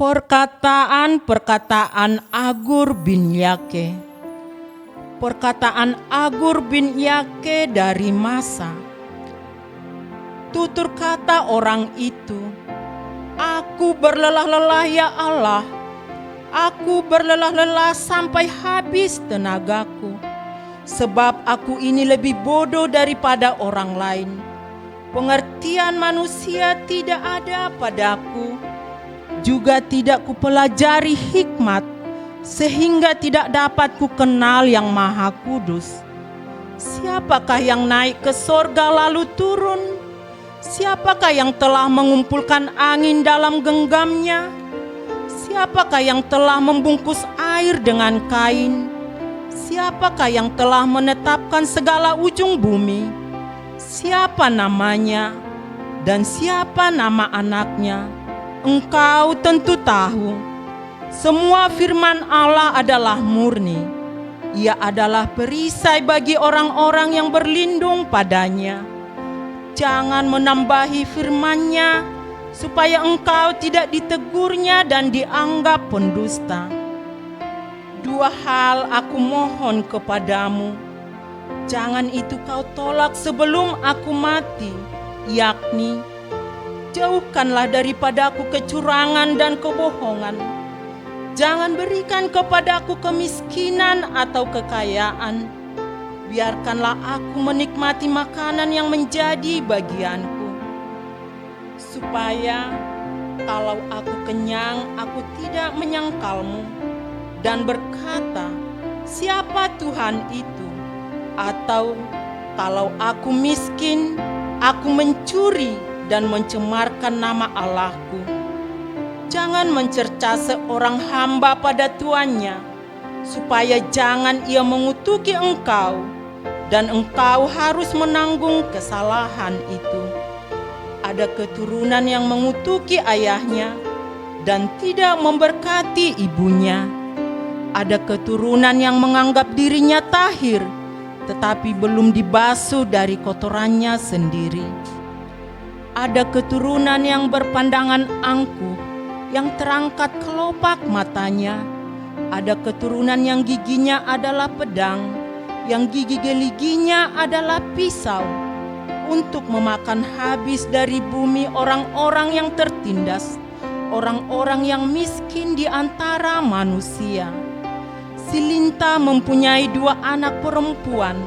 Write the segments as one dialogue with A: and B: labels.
A: Perkataan-perkataan Agur bin Yake. Perkataan Agur bin Yake dari Masa. Tutur kata orang itu, "Aku berlelah-lelah ya Allah, aku berlelah-lelah sampai habis tenagaku, sebab aku ini lebih bodoh daripada orang lain. Pengertian manusia tidak ada padaku, juga tidak kupelajari hikmat, sehingga tidak dapat kukenal yang Maha Kudus. Siapakah yang naik ke sorga lalu turun? Siapakah yang telah mengumpulkan angin dalam genggamnya? Siapakah yang telah membungkus air dengan kain? Siapakah yang telah menetapkan segala ujung bumi? Siapa namanya dan siapa nama anaknya? Engkau tentu tahu. Semua firman Allah adalah murni. Ia adalah perisai bagi orang-orang yang berlindung padanya. Jangan menambahi firman-Nya, supaya engkau tidak ditegurnya dan dianggap pendusta. Dua hal aku mohon kepadamu, jangan itu kau tolak sebelum aku mati, yakni jauhkanlah daripadaku kecurangan dan kebohongan. Jangan berikan kepadaku kemiskinan atau kekayaan. Biarkanlah aku menikmati makanan yang menjadi bagianku, supaya kalau aku kenyang, aku tidak menyangkalmu dan berkata, siapa Tuhan itu? Atau kalau aku miskin, aku mencuri dan mencemarkan nama Allahku. Jangan mencerca seorang hamba pada tuannya, supaya jangan ia mengutuki engkau, dan engkau harus menanggung kesalahan itu. Ada keturunan yang mengutuki ayahnya dan tidak memberkati ibunya. Ada keturunan yang menganggap dirinya tahir, tetapi belum dibasuh dari kotorannya sendiri. Ada keturunan yang berpandangan angkuh, yang terangkat kelopak matanya. Ada keturunan yang giginya adalah pedang, yang gigi geliginya adalah pisau, untuk memakan habis dari bumi orang-orang yang tertindas, orang-orang yang miskin di antara manusia. Si linta mempunyai 2 anak perempuan,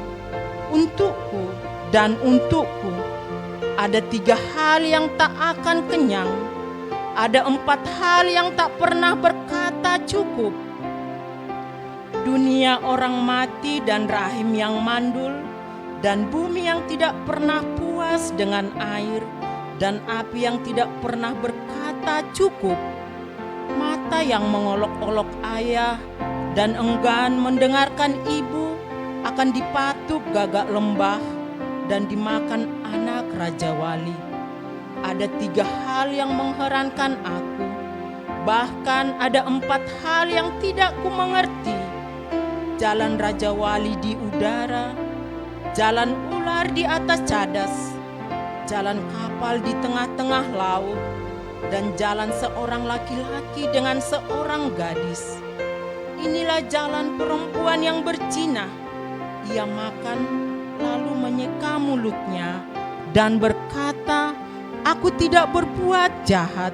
A: untukku dan untukku. Ada 3 hal yang tak akan kenyang, ada 4 hal yang tak pernah berkata cukup. Dunia orang mati dan rahim yang mandul, dan bumi yang tidak pernah puas dengan air, dan api yang tidak pernah berkata cukup. Mata yang mengolok-olok ayah dan enggan mendengarkan ibu akan dipatuk gagak lembah dan dimakan anak raja wali. Ada 3 hal yang mengherankan aku, bahkan ada 4 hal yang tidak kumengerti. Jalan raja wali di udara, jalan ular di atas cadas, jalan kapal di tengah-tengah laut, dan jalan seorang laki-laki dengan seorang gadis. Inilah jalan perempuan yang berzina. Ia makan lalu menyeka mulutnya dan berkata, aku tidak berbuat jahat.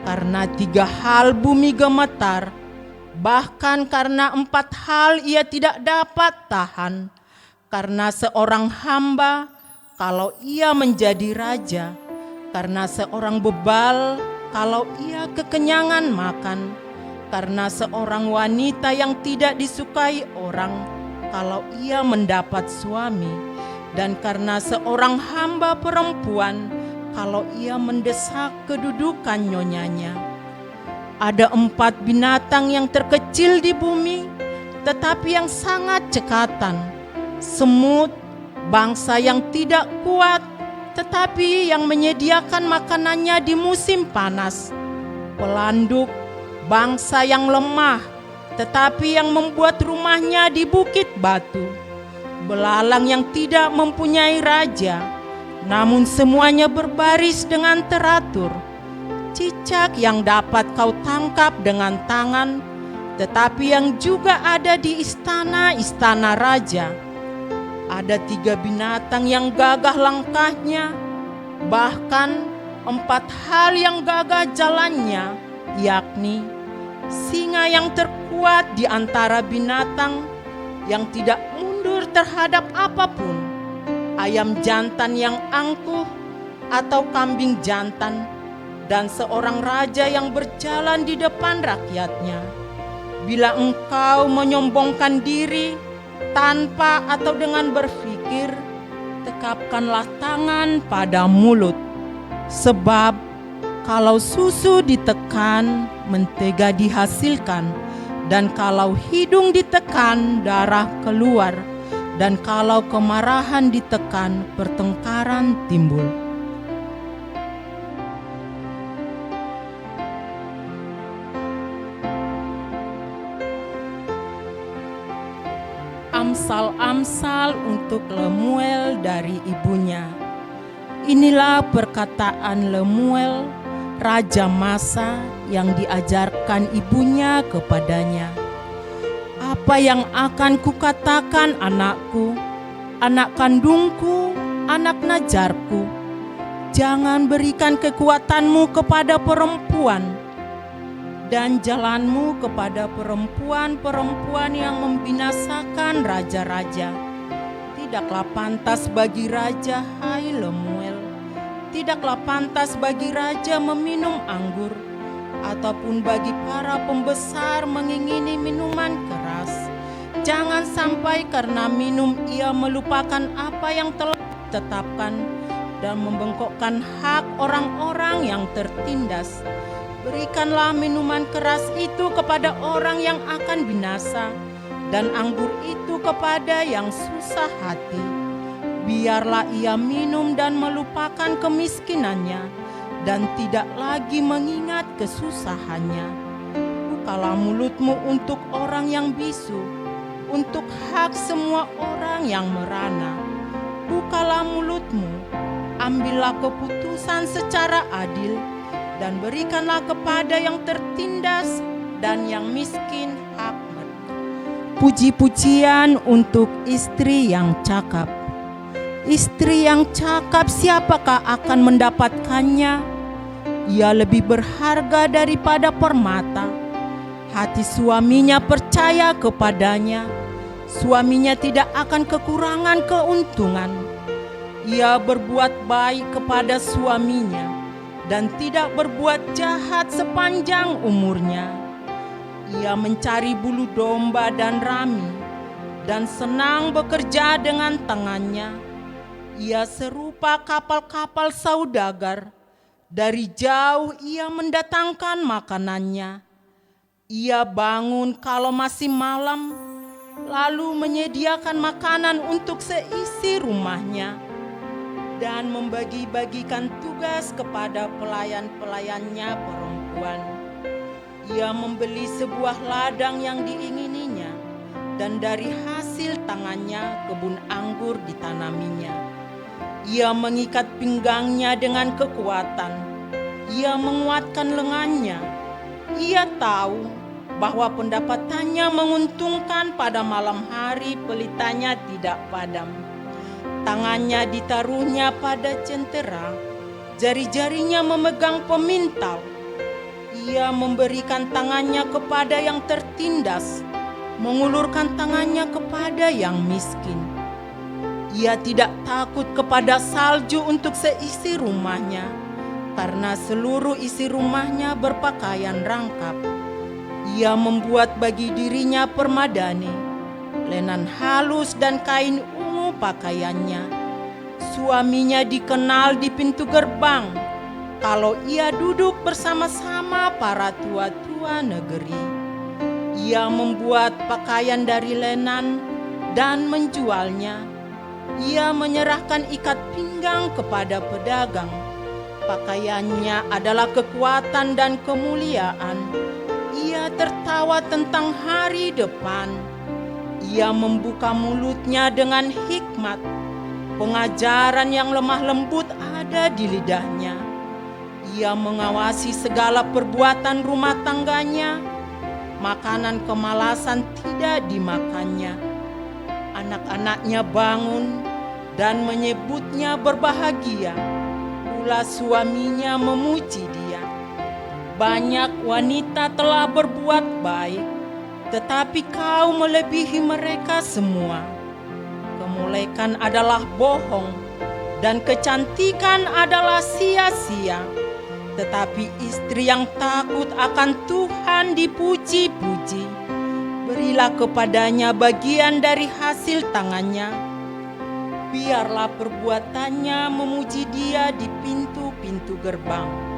A: Karena 3 hal bumi gemetar, bahkan karena 4 hal ia tidak dapat tahan. Karena seorang hamba, kalau ia menjadi raja. Karena seorang bebal, kalau ia kekenyangan makan. Karena seorang wanita yang tidak disukai orang, kalau ia mendapat suami. Dan karena seorang hamba perempuan, kalau ia mendesak kedudukan nyonyanya. Ada 4 binatang yang terkecil di bumi, tetapi yang sangat cekatan. Semut, bangsa yang tidak kuat, tetapi yang menyediakan makanannya di musim panas. Pelanduk, bangsa yang lemah, tetapi yang membuat rumahnya di bukit batu. Belalang yang tidak mempunyai raja, namun semuanya berbaris dengan teratur. cicak yang dapat kau tangkap dengan tangan, tetapi yang juga ada di istana-istana raja. Ada 3 binatang yang gagah langkahnya, bahkan 4 hal yang gagah jalannya, yakni singa yang terkuat di antara binatang, yang tidak mundur terhadap apapun, ayam jantan yang angkuh atau kambing jantan, dan seorang raja yang berjalan di depan rakyatnya. Bila engkau menyombongkan diri tanpa atau dengan berpikir, tekapkanlah tangan pada mulut. Sebab kalau susu ditekan, mentega dihasilkan, dan kalau hidung ditekan, darah keluar, dan kalau kemarahan ditekan, pertengkaran timbul. Amsal-amsal untuk Lemuel dari ibunya. Inilah perkataan Lemuel, raja Masa, yang diajarkan ibunya kepadanya. Apa yang akan kukatakan anakku, anak kandungku, anak najarku? Jangan berikan kekuatanmu kepada perempuan, dan jalanmu kepada perempuan-perempuan yang membinasakan raja-raja. Tidaklah pantas bagi raja, hai Lemuel, tidaklah pantas bagi raja meminum anggur, ataupun bagi para pembesar mengingini minuman keras. Jangan sampai karena minum ia melupakan apa yang telah ditetapkan dan membengkokkan hak orang-orang yang tertindas. Berikanlah minuman keras itu kepada orang yang akan binasa, dan anggur itu kepada yang susah hati. Biarlah ia minum dan melupakan kemiskinannya, dan tidak lagi mengingat kesusahannya. Bukalah mulutmu untuk orang yang bisu, untuk hak semua orang yang merana. Bukalah mulutmu, ambillah keputusan secara adil, dan berikanlah kepada yang tertindas dan yang miskin hak mereka. Puji-pujian untuk istri yang cakap. Istri yang cakap, siapakah akan mendapatkannya? Ia lebih berharga daripada permata. Hati suaminya percaya kepadanya. Suaminya tidak akan kekurangan keuntungan. Ia berbuat baik kepada suaminya dan tidak berbuat jahat sepanjang umurnya. Ia mencari bulu domba dan rami, dan senang bekerja dengan tangannya. Ia serupa kapal-kapal saudagar, dari jauh ia mendatangkan makanannya. Ia bangun kalau masih malam, lalu menyediakan makanan untuk seisi rumahnya, dan membagi-bagikan tugas kepada pelayan-pelayannya perempuan. Ia membeli sebuah ladang yang diingininya, dan dari hasil tangannya kebun anggur ditanaminya. Ia mengikat pinggangnya dengan kekuatan. Ia menguatkan lengannya. Ia tahu bahwa pendapatannya menguntungkan. Pada malam hari pelitanya tidak padam. Tangannya ditaruhnya pada centera, jari-jarinya memegang pemintal. Ia memberikan tangannya kepada yang tertindas, mengulurkan tangannya kepada yang miskin. Ia tidak takut kepada salju untuk seisi rumahnya, karena seluruh isi rumahnya berpakaian rangkap. Ia membuat bagi dirinya permadani, lenan halus dan kain ungu pakaiannya. Suaminya dikenal di pintu gerbang, kalau ia duduk bersama-sama para tua-tua negeri. Ia membuat pakaian dari lenan dan menjualnya. Ia menyerahkan ikat pinggang kepada pedagang. Pakaiannya adalah kekuatan dan kemuliaan. Ia tertawa tentang hari depan. Ia membuka mulutnya dengan hikmat. Pengajaran yang lemah lembut ada di lidahnya. Ia mengawasi segala perbuatan rumah tangganya. Makanan kemalasan tidak dimakannya. Anak-anaknya bangun dan menyebutnya berbahagia. Pula suaminya memuji dia. Banyak wanita telah berbuat baik, tetapi kau melebihi mereka semua. Kemolekan adalah bohong, dan kecantikan adalah sia-sia. Tetapi istri yang takut akan Tuhan dipuji-puji. Berilah kepadanya bagian dari hasil tangannya. Biarlah perbuatannya memuji dia di pintu-pintu gerbang.